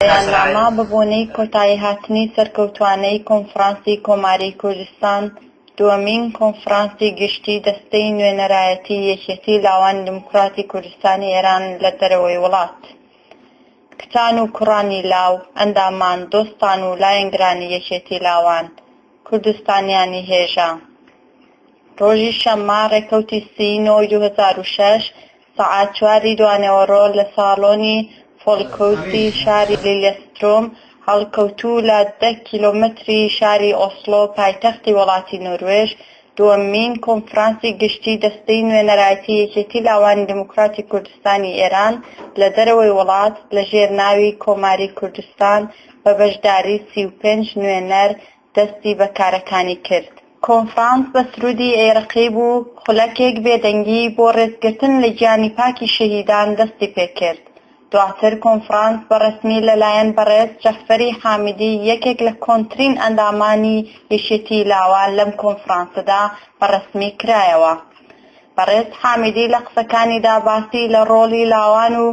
بەیاننامە ببوونەی کۆتایی هاتنی سەرکەوتوانەی کۆنفرانسی کۆماریی کوردستان دووەمین کۆنفرانسی گشتی دەستەی نوێنەرایەتی یەکێتی لاوانی دموکراتی کوردستانی ئێران لە دەرەوەی وڵات. کچان و کوڕانی لاو، ئەندامان، دۆستان و لایەنگرانی یەکێتی لاوان، کوردستانیانی هێژە. ڕۆژی شەممە ڕێکەوتی 30/9/2006 سەعات 4 دوانەوەڕۆ لە ساڵۆنی فۆڵکەوتی شاری لیلەسترۆم هەڵکەوتوو لە 10 کیلۆمەتری شاری ئۆسلۆ پایتەختی وڵاتی نۆروێژ دووەمین کۆنفرانسی گشتی دەستەی نوێنەرایەتی یەکێتی لاوانی دموکراتی کوردستانی ئێران لە دەرەوەی وڵات لە ژێرناوی کۆماری کوردستان بە بەشداری 35 نوێنەر دەستی بە کارەکانی کرد. کۆنفرانس بە سرودی ئێرەقی بوو خولەکێک بێدەنگی بۆ ڕێزگرتن لە گیانی پاکی شەهیدان دەستی پێکرد. دواتر کۆنفرانس بەڕەسمی لەلایەن بەڕێز جەعفەری حامیدی یەکێک لە کۆنترین ئەندامانی یەکێتی لاوان لەم کۆنفرانسەدا بەڕەسمی کرایەوە. بەڕێز حامیدی لە قسەکانیدا باسی لە ڕۆڵی لاوان و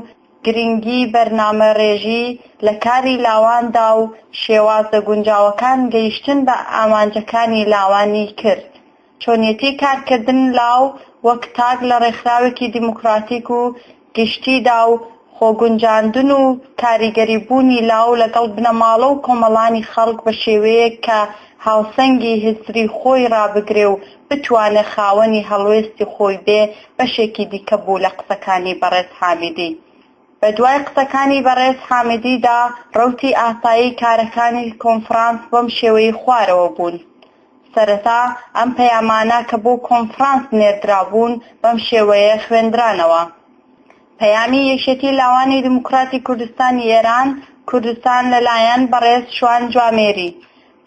گرنگی بەرنامەڕێژی لە کاری لاواندا و شێوازە گونجاوەکان گەیشتن بە ئامانجەکانی لاوانی کرد. چۆنیەتی کارکردن لاو وەک تاک لە ڕێکخراوێکی دیموکراتیک و گشتیدا و خۆگونجاندن و کاریگەریبوونی لاو لەگەڵ بنەماڵە و کۆمەڵانی خەڵک بە شێوەیەک کە هاوسەنگی هزری خۆی ڕابگرێ و بتوانێت خاوەنی هەڵوێستی خۆی بێ بەشێکی دیکە بوو لە قسەکانی بەڕێز حامیدی. بە دوای قسەکانی بەڕێز حامیدیدا ڕەوتی ئاسایی کارەکانی کۆنفرانس بەم شێوەی خوارەوە بوون. سەرەتا ئەم پەیامانە کە بۆ کۆنفرانس نێردرابوون بەم شێوەیە خوێندرانەوە: پەیامی یەکێتی لاوانی دموکراتی کوردستانی ئێران کوردستان لەلایەن بەڕێز شوان جوامێری.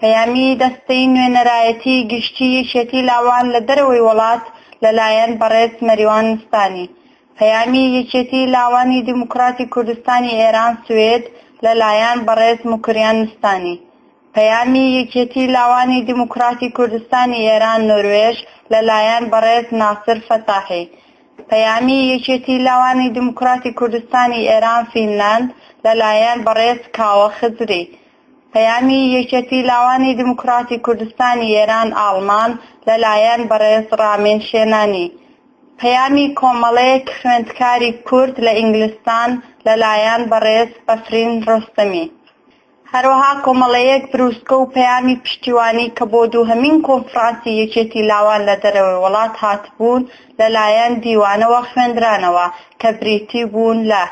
پەیامی دەستەی نوێنەرایەتی گشتی یەکێتی لاوان لە دەرەوەی وڵات لەلایەن بەڕێز مەریوان مستانی. پەیامی یەکێتی لاوانی دموکراتی کوردستانی ئێران سوێد لەلایەن بەڕێز موکریان مستانی. پەیامی یەکێتی لاوانی دموکراتی کوردستانی ئێران نۆروێژ لەلایەن بەڕێز ناسر فەتاحی. پەیامی یەکێتی لاوانی دموکراتی کوردستانی ئێران فینلاند لەلایەن بەڕێز کاوە خزری. پەیامی یەکێتی لاوانی دموکراتی کوردستانی ئێران ئاڵمان لەلایەن بەڕێز ڕامین شێنانی. پەیامی کۆمەڵەیەک خوێندکاری کورد لە ئینگلستان لەلایەن بەڕێز بەفرین ڕۆستەمی. هەروەها کۆمەڵەیەک بروسکە و پەیامی پشتیوانی کە بۆ دووهەمین کۆنفرانسی یەکێتی لاوان لە دەرەوەی وڵات هاتبوون لەلایەن دیوانەوە خوێندرانەوە کە بریتی بوون لە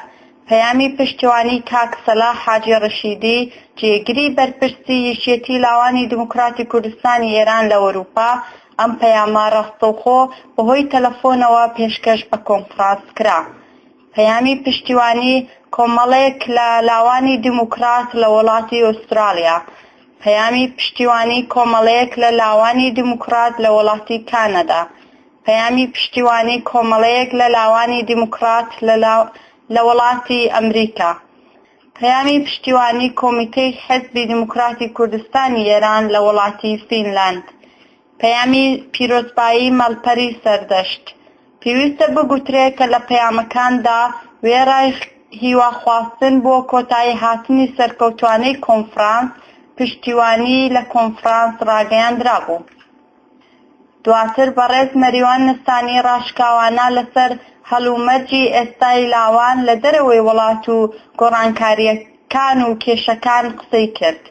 پەیامی پشتیوانی کاک سەلاح حاجی ڕەشیدی جێگیری بەرپرسی یەکێتی لاوانی دموکراتی کوردستانی ئێران لە ئەوروپا. ئەم پەیامە ڕاستەوخۆ بەهۆی تەلەفۆنەوە پێشکەش بە کۆنفرانس کرا. پەیامی پشتیوانی کۆمەڵێک لە لاوانی دیموکرات لە وڵاتی ئوسترالیا. پەیامی پشتیوانی کۆمەڵەیەک لە لاوانی دیموکرات لە وڵاتی کانەدا. پەیامی پشتیوانی کۆمەڵەیەک لە لاوانی دیموکرات لە وڵاتی ئەمریکا. پەیامی پشتیوانی کۆمیتەی حزبی دیموکراتی کوردستانی ئێران لە وڵاتی فینلاند. پەیامی پیرۆزبایی مەڵپەری سەردەشت. پێویستە بگوترێت کە لە پەیامەکاندا وێرای هیواخواستن بۆ کۆتایی هاتنی سەرکەوتوانەی کۆنفرانس پشتیوانی لە کۆنفرانس ڕاگەیاندرابوو. دواتر بەڕێز مەریوان نستانی ڕاشکاوانە لەسەر هەلومەرجی ئێستای لاوان لە دەرەوەی وڵات و گۆڕانکاریەکان و کێشەکان قسەی کرد.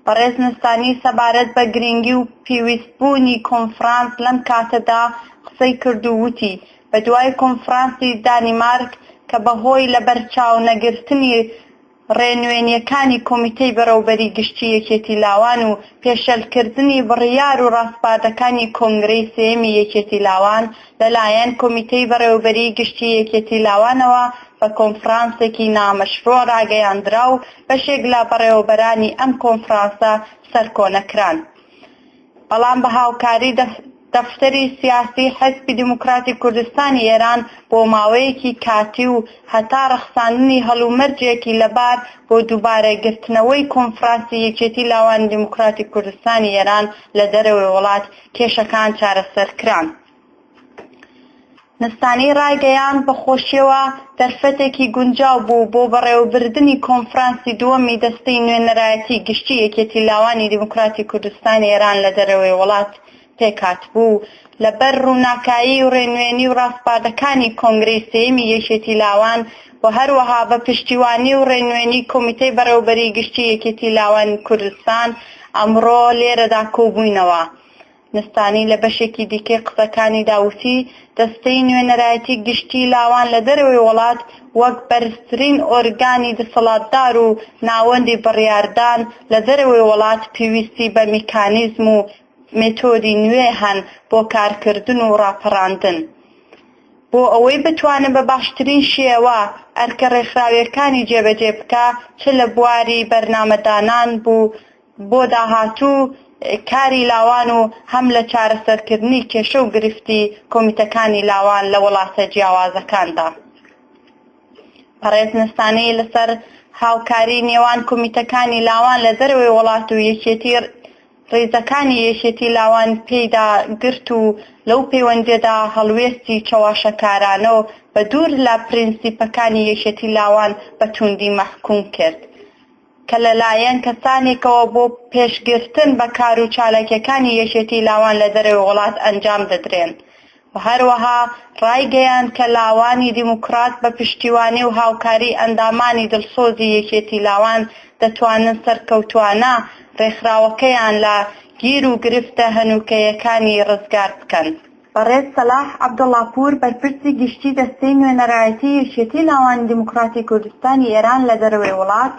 بەڕێز نستانی سەبارەت بە گرنگی و پێویستبوونی کۆنفرانس لەم کاتەدا قسەی کرد و وتی بە دوای کۆنفرانسی دانیمارک کە بەهۆی لەبەرچاو نەگرتنی ڕێنوێنیەکانی کۆمیتەی بەڕێوەبەری گشتی یەکێتی لاوان و پێشەلکردنی بڕیار و ڕاستپاردەکانی کۆنگرەی سێمی یەکێتی لاوان لەلایەن کۆمیتەی بەڕێوەبەری گشتی یەکێتی لاوانەوە بە کۆنفرانسێکی نامەشروع ڕاگەیاندرا و بەشێک لە بەڕێوەبەرانی ئەم کۆنفرانسە سەرکۆنەکران. بەڵام بە هاوکاری دەفتەری سیاسی حزبی دیموکراتی کوردستانی ئێران بۆ ماوەیەکی کاتی و هەتا ڕەخساندنی هەلومەرجێکی لەبار بۆ دووبارەگرتنەوەی کۆنفرانسی یەکێتی لاوانی دیموکراتی کوردستانی ئێران لە دەرەوەی وڵات کێشەکان چارەسەرکران. نستانی ڕایگەیان بە خۆشیەوە دەرفەتێکی گونجاو بوو بۆ بەڕێوەبردننی کۆنفرانسی دووەمی دەستەی نوێنەرایەتی گشتی یەکێتی لاوانی دیموکراتی کوردستانی ئێران لە دەرەوەی وڵات پێکات بوو لەبەر ڕووناکایی و ڕێنوێنی و ڕاستپاردەکانی کۆنگرەی سێیەمی یەکێتی لاوان و هەروەها بە پشتیوانی و ڕێنوێنی کۆمیتەی بەڕێوەبەری گشتی یەکێتی لاوانی کوردستان ئەمڕۆ لێرەدا کۆبووینەوە. نستانی لە بەشێکی دیکەی قسەکانی داوتی دەستەی نوێنەرایەتی گشتی لاوان لە دەرەوەی وڵات وەک بەرزترین ئۆرگانی دەسەڵاتدار و ناوەندی بڕیاردان لە دەرەوەی وڵات پێویستی بە میکانیزم و مێتۆدی نوێ هەن بۆ کارکردن و ڕاپەڕاندن بۆ ئەوەی بتوانن بە باشترین شێوە ئەرکە ڕێکخراوەکانی جێبەجێ بکە چ لە بواری بەرنامەدانان بوو بۆ داهاتوو کاری لاوان و هەم لە چارەسەرکردنی کێشە و گرفتی کۆمیتەکانی لاوان لە وڵاتە جیاوازەکاندا. پەڕێز نستانەی لەسەر هاوکاری نێوان کۆمیتەکانی لاوان لە دەرەوەی وڵات و یەکێتی ڕێزەکانی یەکێتی لاوان پێیدا گرت و لەو پەیوەندیەدا هەڵوێستی چەواشەکارانە و بە دوور لە پرینسیپەکانی یەکێتی لاوان بە توندی مەحکوم کرد کە لەلایەن کەسانێکەوە بۆ پێشگرتن بە کار و چالاکیەکانی یەکێتی لاوان لە دەرەوەی وڵات ئەنجام دەدرێن و هەروەها ڕایگەیان کە لاوانی دیموکرات بە پشتیوانی و هاوکاری ئەندامانی دڵسۆزی یەکێتی لاوان دەتوانن سەرکەوتوانە ڕێکخراوەکەیان لە گیر و گرفتە هەنووکەیەکانی ڕزگار بکەن. بەڕێز سەلاح عەبدوڵڵاپور بەرپرسی گشتی دەستەی نوێنەرایەتی یەکێتی لاوانی دیموکراتی کوردستانی ئێران لە دەرەوەی وڵات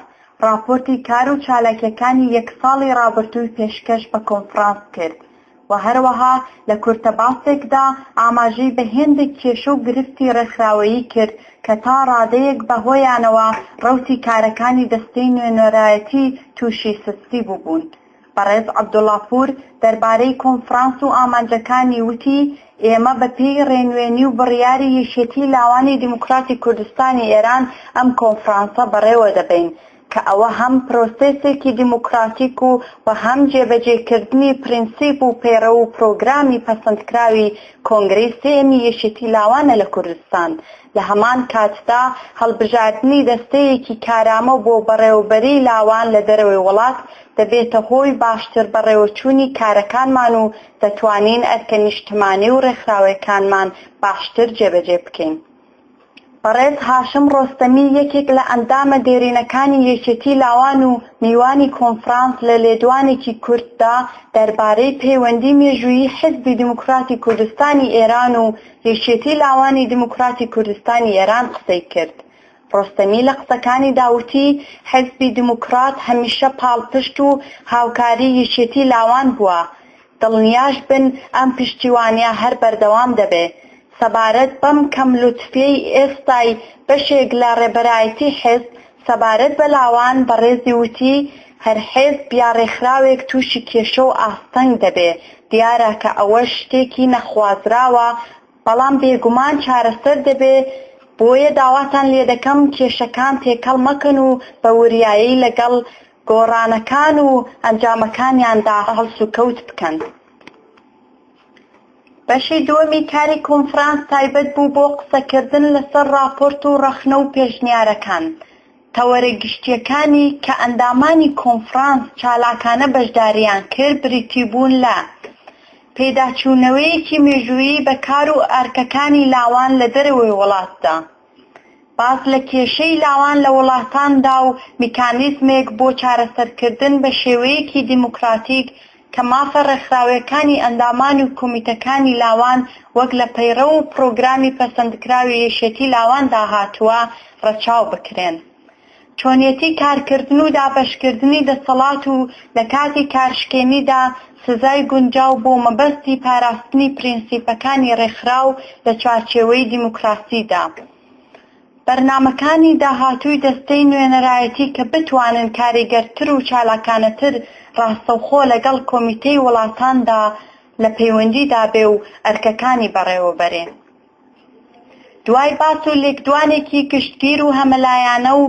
راپۆرتی کار و چالاکیەکانی یەک ساڵی ڕابردووی پێشکەش بە کۆنفرانس کرد و هەروەها لە کورتەباسێکدا ئاماژەی بە هێندێک کێشە و گرفتی ڕێکخراوەیی کرد کە تا ڕادەیەک بەهۆیانەوە ڕەوتی کارەکانی دەستەی نوێنەرایەتی تووشی سستی بووبوون. بەڕێز عەبدوڵڵاپور دەربارەی کۆنفرانس و ئامانجەکانی وتی ئێمە بەپێی ڕێنوێنی و بڕیاری یەکێتی لاوانی دیموکراتی کوردستانی ئێران ئەم کۆنفرانسە بەڕێوە دەبین کە ئەوە هەم پرۆسێسێکی دیموکراتیک و هەم جێبەجێکردنی پرینسیپ و پەیڕە و پرۆگرامی پەسەندکراوی کۆنگرەی سێیەمی یەکێتی لاوانە لە کوردستان لە هەمان کاتدا هەڵبژاردننی دەستەیەکی کارامە بۆ بەڕێوەبەری لاوان لە دەرەوەی وڵات دەبێتە هۆی باشتر بەڕێوەچوونی کارەکانمان و دەتوانین ئەرکە نیشتمانی و ڕێکخراوەکانمان باشتر جێبەجێ بکەین. بەڕێز هاشم ڕۆستەمی یەکێک لە ئەندامە دێرینەکانی یەکێتی لاوان و میوانی کۆنفرانس لە لێدوانێکی کورتدا دەربارەی پەیوەندی مێژوویی حیزبی دیموکراتی کوردستانی ئێران و یەکێتی لاوانی دیموکراتی کوردستانی ئێران قسەی کرد. ڕۆستەمی لە قسەکانی داوتی حیزبی دیموکرات هەمیشە پاڵپشت و هاوکاری یەکێتی لاوان بووە. دڵنیاش بن ئەم پشتیوانیە هەر بەردەوام دەبێت. سەبارەت بەم کەم لوتفەی ئێستای بەشێک لە ڕێبەرایەتی حیزب سەبارەت بە لاوان بەڕێزی وتی هەر حیزب یا ڕێکخراوێک تووشی کێشە و ئاستەنگ دەبێت. دیارە کە ئەوە شتێکی نەخوازراوە بەڵام بێگومان چارەسەر دەبێت. بۆیە داواتان لێ دەکەم کێشەکان تێکەڵ مەکەن و بە وریایی لەگەڵ گۆڕانەکان و ئەنجامەکانیاندا هەڵسوکەوت بکەن. بەشی دووەمی کاری کۆنفرانس تایبەت بوو بۆ قسەکردن لەسەر راپۆرت و ڕەخنە و پێشنیارەکان. تەوەرە گشتیەکانی کە ئەندامانی کۆنفرانس چالاکانە بەشداریان کرد بریتی بوون لە پێداچوونەوەیەکی مێژوویی بە کار و ئەرکەکانی لاوان لە دەرەوەی وڵاتدا، باز لە کێشەی لاوان لە وڵاتاندا و میکانیزمێک بۆ چارەسەرکردن بە شێوەیەکی دیموکراتیک کە مافە ڕێکخراوەکانی ئەندامان و کۆمیتەکانی لاوان وەک لە پەیڕە و پرۆگرامی پەسەندکراوی یەکێتی لاواندا هاتووە ڕەچاو بکرێن. چۆنیەتی کارکردن و دابەشکردنی دەسەڵات و لە کاتی کارشکێنیدا سزای گونجاو بۆ مەبەستی پاراستنی پرینسیپەکانی ڕێکخراو لە چوارچێوەی دیموکراسیدا. بەرنامەکانی داهاتووی دەستەی نوێنەرایەتی کە بتوانن کاریگەرتر و چالاکانەتر ڕاستەوخۆ لەگەڵ کۆمیتەی وڵاتاندا لە پەیوەندیدا بێ و ئەرکەکانی بەڕێوەبەرێ. دوای باس و لێکدوانێکی گشتگیر و هەمەلایانە و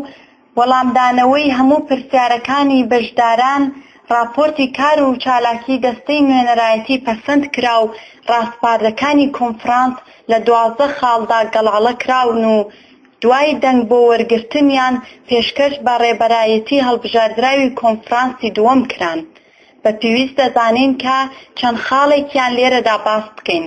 وەڵامدانەوەی هەموو پرسیارەکانی بەشداران راپۆرتی کار و چالاکی دەستەی نوێنەرایەتی پەسەند کرا و ڕاستپاردەکانی کۆنفرانس لە 12 خاڵدا گەڵاڵە کراون و دوای دەنگ بۆ وەرگرتنیان پێشکەش بە ڕێبەرایەتی هەڵبژاردراوی کۆنفرانسی دووەم کران. بە پێویست دەزانین کە چەند خاڵێکیان لێرەدا باس بکەین.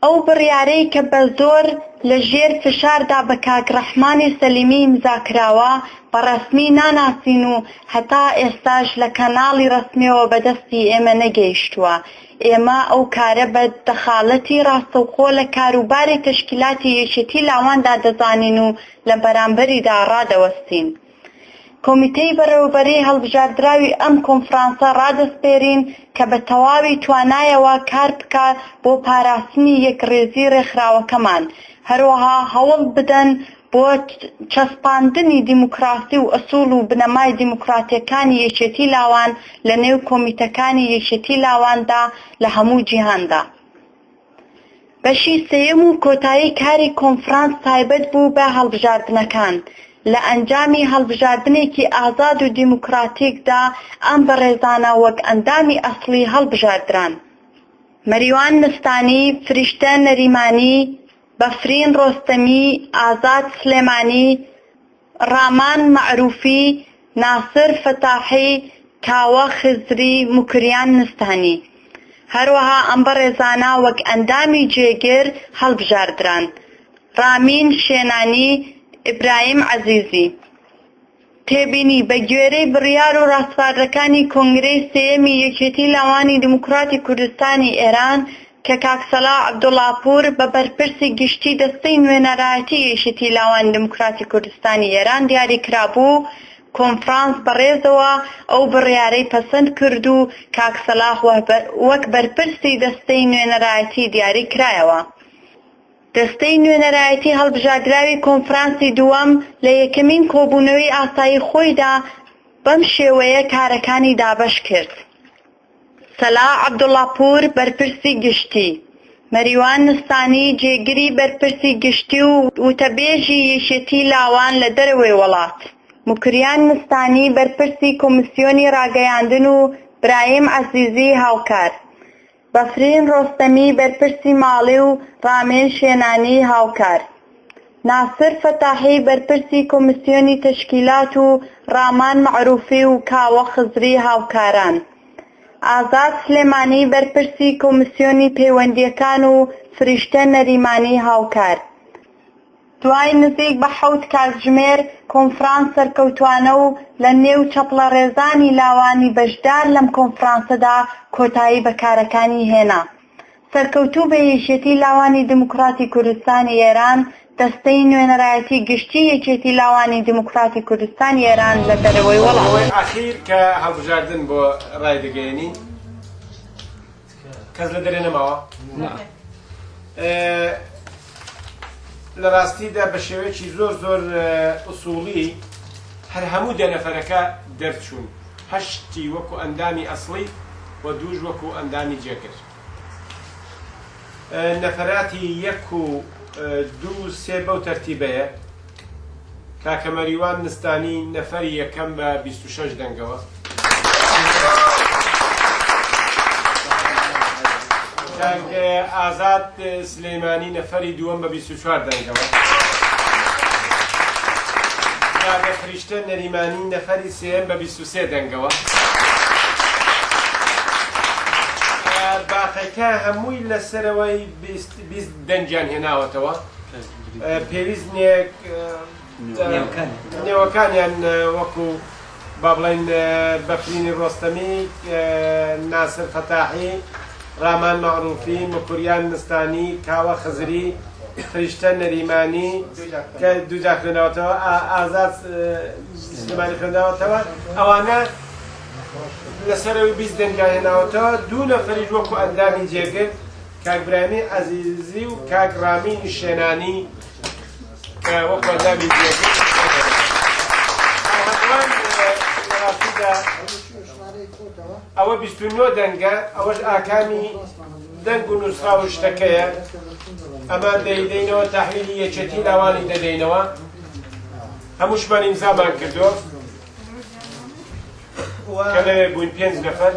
ئەو بڕیارەی کە بە زۆر لە ژێر فشاردا بە کاک ڕەحمانی سەلیمی ئیمزاکراوە بەڕەسمی ناناسین و هەتا ئێستاش لە کەناڵی ڕەسمیەوە بەدەستی ئێمە نەگەیشتووە. ئێمە ئەو کارە بە دەخالەتی ڕاستەوخۆ لە کاروباری تەشکیلاتی یەکێتی لاواندا دەزانین و لە بەرامبەریدا ڕادەوەستین. کۆمیتەی بەڕێوەبەری هەڵبژاردراوی ئەم کۆنفرانسە ڕادەسپێرین کە بە تەواوی توانایەوە کار بکات بۆ پاراستنی یەکڕێزی ڕێکخراوەکەمان، هەروەها هەوڵ بدەن بۆ چەسپاندنی دیموکراسی و ئەسوول و بنەمای دیموکراتیەکانی یەکێتی لاوان لە نێو کۆمیتەکانی یەکێتی لاواندا لە هەموو جیهاندا. بەشی سێیەم و کۆتایی کاری کۆنفرانس تایبەت بوو بە هەڵبژاردنەکان. لە ئەنجامی هەڵبژاردنێکی ئازاد و دیموکراتیکدا ئەم بەڕێزانە وەک ئەندامی ئەسڵی هەڵبژاردران: مەریوان نستانی، فریشتە نەریمانی، بەفرین ڕۆستەمی، ئازاد سلێمانی، ڕامان مەعروفی، ناسر فەتاحی، کاوە خزری، موکریان نستانی. هەروەها ئەم بەڕێزانە وەک ئەندامی جێگر هەڵبژاردران: رامین شێنانی، ئیبراهیم عەزیزی. تێبینی بە گوێرەی بڕیار و ڕاستپاردەکانی کۆنگرەی سێیەمی یەکێتی لاوانی دیموکراتی کوردستانی ئێران کە کاک سەلاح عەبدوڵڵاپوور بە بەرپرسی گشتی دەستەی نوێنەرایەتی یەکێتی لاوانی دیموکراتی کوردستانی ئێران دیاری کرابوو، کۆنفرانس بەڕێزەوە ئەو بڕیارەی پەسەند کرد و کاک سەلاح وەک بەرپرسی دەستەی نوێنەرایەتی دیاری کرایەوە. دەستەی نوێنەرایەتی هەڵبژاردراوی کۆنفرانسی دووەم لە یەکەمین کۆبوونەوەی ئاسایی خۆیدا بەم شێوەیە کارەکانی دابەش کرد: سەلاح عەبدوڵڵاپوور بەرپرسی گشتی، مەریوان نستانی جێگری بەرپرسی گشتی و وتەبێژی یەکێتی لاوان لە دەرەوەی وڵات، موکریان نستانی بەرپرسی کۆمیسیۆنی ڕاگەیاندن و برایم عەزیزی هاوکار، بەفرین ڕۆستەمی بەرپرسی ماڵی و ڕامین شێنانی هاوکار، ناسر فەتاحی بەرپرسی کۆمیسیۆنی تەشکیلات و ڕامان مەعروفی و کاوە خزری هاوکاران، ئازاد سلێمانی بەرپرسی کۆمیسیۆنی پەیوەندیەکان و فریشتە نەریمانی هاوکار. دوای نزیک بە 7 کاتژمێر کۆنفرانس سەرکەوتوانە و لە نێو چەپڵە ڕێزانی لاوانی بەشدار لەم کۆنفرانسەدا کۆتایی بە کارەکانی هێنا. سەرکەوتوو بە یەکێتی لاوانی دیموکراتی کوردستانی ئێران، دەستەی نوێنەرایەتی گشتی یەکێتی لاوانی دیموکراتی کوردستانی ئێران لە دەرەوەی وڵات. ئاخیر کە هەڵبژاردن بۆ ڕای دەگەیەنین، کەس لە دەرێ نەماوە؟ لە ڕاستیدا بە شێوەیەکی زۆر ئوسوڵی هەر هەموو دەنەفەرەکە دەرچوون، 8 وەکو ئەندامی ئەسڵی و 2 وەکو ئەندامی جێگر. نەفەراتی 1 و 2 3 بەو تەرتیبەیە: کاکە مەریوان نستانی نەفەری یەکەم بە 26 دەنگەوە، ئازاد سلێمانی نەفەری دووەم بە 24 دەنگەوە، کاکە فریشتە نەریمانی نەفەری سێم بە 23 دەنگەوە. باقیەکە هەمووی لەسەرەوەی 20 دەنگیان هێناوەتەوە. پێویست نێوەکانیان وەکو با بڵێن بەفرینی ڕۆستەمی، ناسر فەتاحی، ڕامان مەعروفی، موکریان نستانی، کاوە خزری، فریشتە نەریمانی کە دووجا خوێناوەتەوە، ئازاد سلێمانی خوێنداوەتەوە. ئەوانە لەسەرەوەی 20 دەنگیان هێناوەتەوە. 2 نەفەریش وەکو ئەندامی جێگر، کاک برامی عەزیزی و کاک رامین شێنانی کە وەکو ئەندامی جێگر. ئەوە 29 دەنگە، ئەوەش ئاکامی دەنگ و نووسرا و شتەکەیە. ئەمە دەیدەینەوە تەحویلی یەکێتی لاوانی دەدەینەوە. هەمووشمان ئیمزامان کردووە. کە لەوێ بووین 5 نەفەر